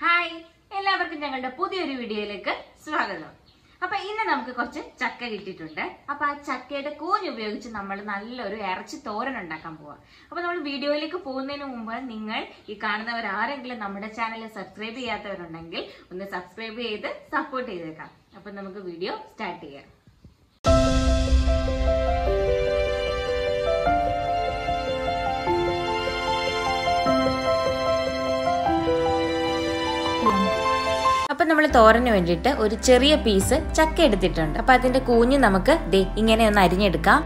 Hi, എല്ലാവർക്കും ഞങ്ങളുടെ പുതിയൊരു വീഡിയോയിലേക്ക് സ്വാഗതം. അപ്പൊ ഇന്ന് നമുക്ക് കുറച്ച് ചക്ക കിട്ടിയിട്ടുണ്ട്. അപ്പൊ ആ ചക്കയുടെ കൂഞ്ഞ് ഉപയോഗിച്ച് നമ്മൾ നല്ലൊരു ഇറച്ചി തോരൻ ഉണ്ടാക്കാൻ പോവാം. അപ്പൊ നമ്മൾ വീഡിയോയിലേക്ക് പോകുന്നതിന് മുമ്പ് നിങ്ങൾ ഈ കാണുന്നവർ ആരെങ്കിലും നമ്മുടെ ചാനൽ സബ്സ്ക്രൈബ് ചെയ്യാത്തവരുണ്ടെങ്കിൽ ഒന്ന് സബ്സ്ക്രൈബ് ചെയ്ത് സപ്പോർട്ട് ചെയ്തേക്കാം. അപ്പൊ നമുക്ക് വീഡിയോ സ്റ്റാർട്ട് ചെയ്യാം. അപ്പം നമ്മൾ തോരന് വേണ്ടിയിട്ട് ഒരു ചെറിയ പീസ് ചക്ക എടുത്തിട്ടുണ്ട്. അപ്പം അതിന്റെ കൂഞ്ഞ് നമുക്ക് ഇങ്ങനെ ഒന്ന് അരിഞ്ഞെടുക്കാം.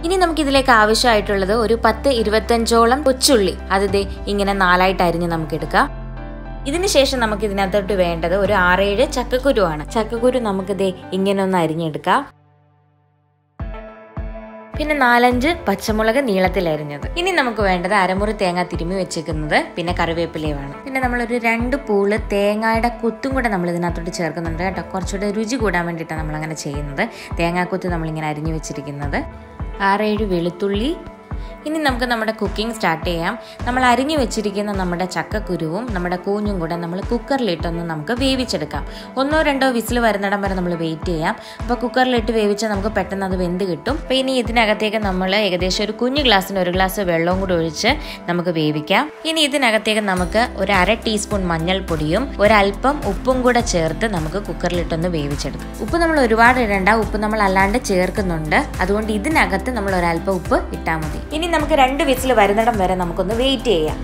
ഇനി നമുക്ക് ഇതിലേക്ക് ആവശ്യമായിട്ടുള്ളത് ഒരു 10-25ഓളം കൊച്ചുള്ളി. അത് ഇങ്ങനെ 4ആയിട്ട് അരിഞ്ഞ് നമുക്ക് എടുക്കാം. ഇതിന് ശേഷം നമുക്ക് ഇതിനകത്തോട്ട് വേണ്ടത് ഒരു 6-7 ചക്കക്കുരുവാണ്. ചക്കക്കുരു നമുക്ക് ഇങ്ങനെ ഒന്ന് അരിഞ്ഞെടുക്കാം. പിന്നെ 4-5 പച്ചമുളക് നീളത്തിൽ അരിഞ്ഞത്. ഇനി നമുക്ക് വേണ്ടത് അരമുറി തേങ്ങ തിരുമ്മി വെച്ചേക്കുന്നത്, പിന്നെ കറിവേപ്പിലയുമാണ്. പിന്നെ നമ്മളൊരു 2 പൂള് തേങ്ങയുടെ കുത്തും കൂടെ നമ്മൾ ഇതിനകത്തോട്ട് ചേർക്കുന്നുണ്ട് കേട്ടോ. കുറച്ചുകൂടെ രുചി കൂടാൻ വേണ്ടിയിട്ടാണ് നമ്മൾ അങ്ങനെ ചെയ്യുന്നത്. തേങ്ങാക്കുത്ത് നമ്മളിങ്ങനെ അരിഞ്ഞു വെച്ചിരിക്കുന്നത്. 6-7 വെളുത്തുള്ളി. ഇനി നമുക്ക് നമ്മുടെ കുക്കിംഗ് സ്റ്റാർട്ട് ചെയ്യാം. നമ്മൾ അരിഞ്ഞു വെച്ചിരിക്കുന്ന നമ്മുടെ ചക്കക്കുരുവും നമ്മുടെ കൂഞ്ഞും കൂടെ നമ്മൾ കുക്കറിലിട്ടൊന്ന് നമുക്ക് വേവിച്ചെടുക്കാം. 1-2 വിസിൽ വരുന്നിടം വരെ നമ്മൾ വെയിറ്റ് ചെയ്യാം. അപ്പോൾ കുക്കറിലിട്ട് വേവിച്ചാൽ നമുക്ക് പെട്ടെന്ന് അത് വെന്ത് കിട്ടും. അപ്പോൾ ഇനി ഇതിനകത്തേക്ക് നമ്മൾ ഏകദേശം ഒരു കുഞ്ഞു ഗ്ലാസ്സിന് 1 ഗ്ലാസ് വെള്ളവും കൂടി ഒഴിച്ച് നമുക്ക് വേവിക്കാം. ഇനി ഇതിനകത്തേക്ക് നമുക്ക് ഒരു 1/2 ടീസ്പൂൺ മഞ്ഞൾപ്പൊടിയും ഒരല്പം ഉപ്പും കൂടെ ചേർത്ത് നമുക്ക് കുക്കറിലിട്ടൊന്ന് വേവിച്ചെടുക്കാം. ഉപ്പ് നമ്മൾ ഒരുപാട് ഇടേണ്ട, ഉപ്പ് നമ്മൾ അല്ലാണ്ട് ചേർക്കുന്നുണ്ട്. അതുകൊണ്ട് ഇതിനകത്ത് നമ്മൾ ഒരല്പം ഉപ്പ് ഇട്ടാൽ മതി. ഇനി നമുക്ക് 2 വിസിൽ വരുന്നിടം വരെ നമുക്കൊന്ന് വെയിറ്റ് ചെയ്യാം.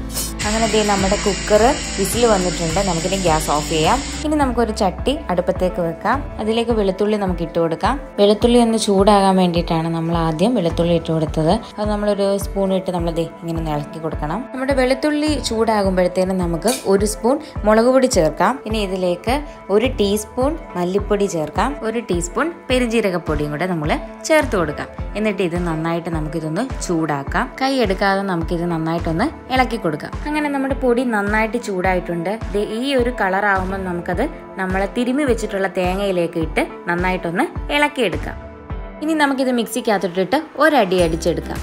അങ്ങനെ നമ്മുടെ കുക്കർ വിസിൽ വന്നിട്ടുണ്ട്. നമുക്കിനി ഗ്യാസ് ഓഫ് ചെയ്യാം. ഇനി നമുക്കൊരു ചട്ടി അടുപ്പത്തേക്ക് വെക്കാം. അതിലേക്ക് വെളുത്തുള്ളി നമുക്ക് ഇട്ട് കൊടുക്കാം. വെളുത്തുള്ളി ഒന്ന് ചൂടാകാൻ വേണ്ടിയിട്ടാണ് നമ്മൾ ആദ്യം വെളുത്തുള്ളി ഇട്ട് കൊടുത്തത്. അത് നമ്മളൊരു സ്പൂൺ ഇട്ട് നമ്മൾ ഇങ്ങനെ ഇളക്കി കൊടുക്കണം. നമ്മുടെ വെളുത്തുള്ളി ചൂടാകുമ്പോഴത്തേനും നമുക്ക് 1 സ്പൂൺ മുളക് പൊടി ചേർക്കാം. ഇനി ഇതിലേക്ക് 1 ടീസ്പൂൺ മല്ലിപ്പൊടി ചേർക്കാം. 1 ടീസ്പൂൺ പെരുംജീരകപ്പൊടിയും കൂടെ നമ്മൾ ചേർത്ത് കൊടുക്കാം. എന്നിട്ട് ഇത് നന്നായിട്ട് നമുക്കിതൊന്ന് ചൂടാക്കാം. കൈ എടുക്കാതെ നമുക്കിത് നന്നായിട്ടൊന്ന് ഇളക്കി കൊടുക്കാം. അങ്ങനെ നമ്മുടെ പൊടി നന്നായിട്ട് ചൂടായിട്ടുണ്ട്. ഈ ഒരു കളറാവുമ്പോൾ നമുക്കത് നമ്മൾ തിരുമ്മി വെച്ചിട്ടുള്ള തേങ്ങയിലേക്ക് ഇട്ട് നന്നായിട്ടൊന്ന് ഇളക്കിയെടുക്കാം. ഇനി നമുക്കിത് മിക്സിക്കകത്തിട്ടിട്ട് ഒരടി അടിച്ചെടുക്കാം.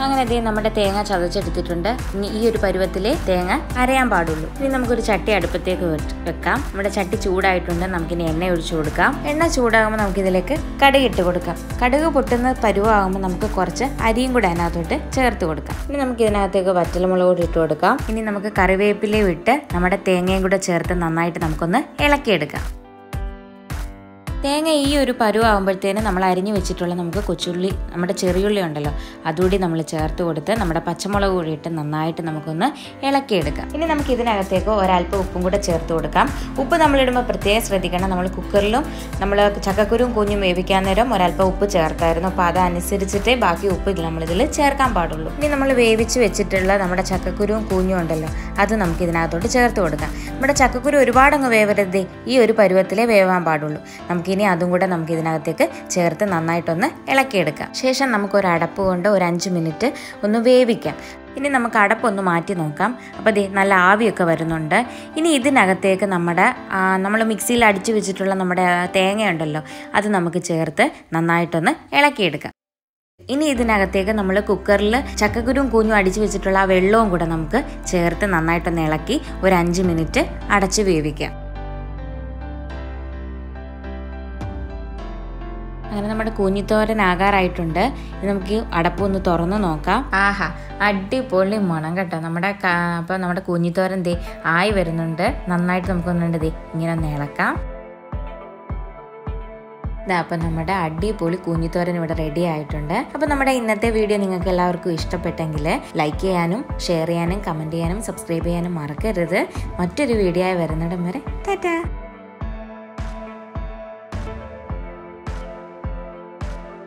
അങ്ങനെ നമ്മുടെ തേങ്ങ ചതച്ചെടുത്തിട്ടുണ്ട്. ഇനി ഈ ഒരു പരുവത്തിലെ തേങ്ങ അരയാൻ പാടുള്ളൂ. ഇനി നമുക്കൊരു ചട്ടി അടുപ്പത്തേക്ക് വെക്കാം. നമ്മുടെ ചട്ടി ചൂടായിട്ടുണ്ട്. നമുക്കിനി എണ്ണ ഒഴിച്ചു കൊടുക്കാം. എണ്ണ ചൂടാകുമ്പോൾ നമുക്കിതിലേക്ക് കടുക് ഇട്ട് കൊടുക്കാം. കടുക് പൊട്ടുന്ന പരുവാകുമ്പോൾ നമുക്ക് കുറച്ച് അരിയും കൂടെ അതിനകത്തോട്ട് ചേർത്ത് കൊടുക്കാം. ഇനി നമുക്ക് ഇതിനകത്തേക്ക് വറ്റൽമുളക് കൂടി ഇട്ട് കൊടുക്കാം. ഇനി നമുക്ക് കറിവേപ്പിലയും ഇട്ട് നമ്മുടെ തേങ്ങയും കൂടെ ചേർത്ത് നന്നായിട്ട് നമുക്കൊന്ന് ഇളക്കിയെടുക്കാം. തേങ്ങ ഈ ഒരു പരുവാകുമ്പോഴത്തേനും നമ്മൾ അരിഞ്ഞു വെച്ചിട്ടുള്ള നമുക്ക് കൊച്ചുള്ളി, നമ്മുടെ ചെറിയുള്ളി ഉണ്ടല്ലോ, അതുകൂടി നമ്മൾ ചേർത്ത് കൊടുത്ത് നമ്മുടെ പച്ചമുളക് കൂടി ഇട്ട് നന്നായിട്ട് നമുക്കൊന്ന് ഇളക്കിയെടുക്കാം. ഇനി നമുക്ക് ഇതിനകത്തേക്ക് ഒരല്പം ഉപ്പും കൂടെ ചേർത്ത് കൊടുക്കാം. ഉപ്പ് നമ്മളിടുമ്പോൾ പ്രത്യേകം ശ്രദ്ധിക്കണം. നമ്മൾ കുക്കറിലും നമ്മൾ ചക്കക്കുരും കുഞ്ഞും വേവിക്കാൻ നേരം ഒരല്പം ഉപ്പ് ചേർത്തായിരുന്നു. അപ്പോൾ അതനുസരിച്ചിട്ടേ ബാക്കി ഉപ്പ് നമ്മളിതിൽ ചേർക്കാൻ പാടുള്ളൂ. ഇനി നമ്മൾ വേവിച്ച് വെച്ചിട്ടുള്ള നമ്മുടെ ചക്കക്കുരും കുഞ്ഞും ഉണ്ടല്ലോ, അത് നമുക്ക് ഇതിനകത്തോട്ട് ചേർത്ത് കൊടുക്കാം. നമ്മുടെ ചക്കക്കുരു ഒരുപാടങ്ങ് വേവരുത്, ഈ ഒരു പരുവത്തിലേ വേവാൻ പാടുള്ളൂ. നമുക്ക് ഇനി അതും കൂടെ നമുക്ക് ഇതിനകത്തേക്ക് ചേർത്ത് നന്നായിട്ടൊന്ന് ഇളക്കിയെടുക്കാം. ശേഷം നമുക്കൊരു അടപ്പ് കൊണ്ട് ഒരു 5 മിനിറ്റ് ഒന്ന് വേവിക്കാം. ഇനി നമുക്ക് അടപ്പൊന്ന് മാറ്റി നോക്കാം. അപ്പോൾ നല്ല ആവിയൊക്കെ വരുന്നുണ്ട്. ഇനി ഇതിനകത്തേക്ക് നമ്മൾ മിക്സിയിൽ അടിച്ചു വെച്ചിട്ടുള്ള നമ്മുടെ തേങ്ങയുണ്ടല്ലോ, അത് നമുക്ക് ചേർത്ത് നന്നായിട്ടൊന്ന് ഇളക്കിയെടുക്കാം. ഇനി ഇതിനകത്തേക്ക് നമ്മൾ കുക്കറിൽ ചക്കക്കുരും കൂഞ്ഞും അടിച്ചു വെച്ചിട്ടുള്ള ആ വെള്ളവും കൂടെ നമുക്ക് ചേർത്ത് നന്നായിട്ടൊന്ന് ഇളക്കി ഒരു 5 മിനിറ്റ് അടച്ച് വേവിക്കാം. അങ്ങനെ നമ്മുടെ കൂഞ്ഞിത്തോരൻ ആകാറായിട്ടുണ്ട്. ഇനി നമുക്ക് അടപ്പൊന്ന് തുറന്ന് നോക്കാം. ആഹാ, അടിപൊളി മണം കേട്ടോ. അപ്പോൾ നമ്മുടെ കൂഞ്ഞിത്തോരൻ ആയി വരുന്നുണ്ട്. നന്നായിട്ട് നമുക്കൊന്നുണ്ട് ഇങ്ങനെ ഒന്ന് ഇളക്കാം. അപ്പം നമ്മുടെ അടിപൊളി കൂഞ്ഞിത്തോരൻ ഇവിടെ റെഡി ആയിട്ടുണ്ട്. അപ്പോൾ നമ്മുടെ ഇന്നത്തെ വീഡിയോ നിങ്ങൾക്ക് എല്ലാവർക്കും ഇഷ്ടപ്പെട്ടെങ്കിൽ ലൈക്ക് ചെയ്യാനും ഷെയർ ചെയ്യാനും കമൻറ്റ് ചെയ്യാനും സബ്സ്ക്രൈബ് ചെയ്യാനും മറക്കരുത്. മറ്റൊരു വീഡിയോ ആയി വരുന്നിടം വരെ ടാറ്റാ.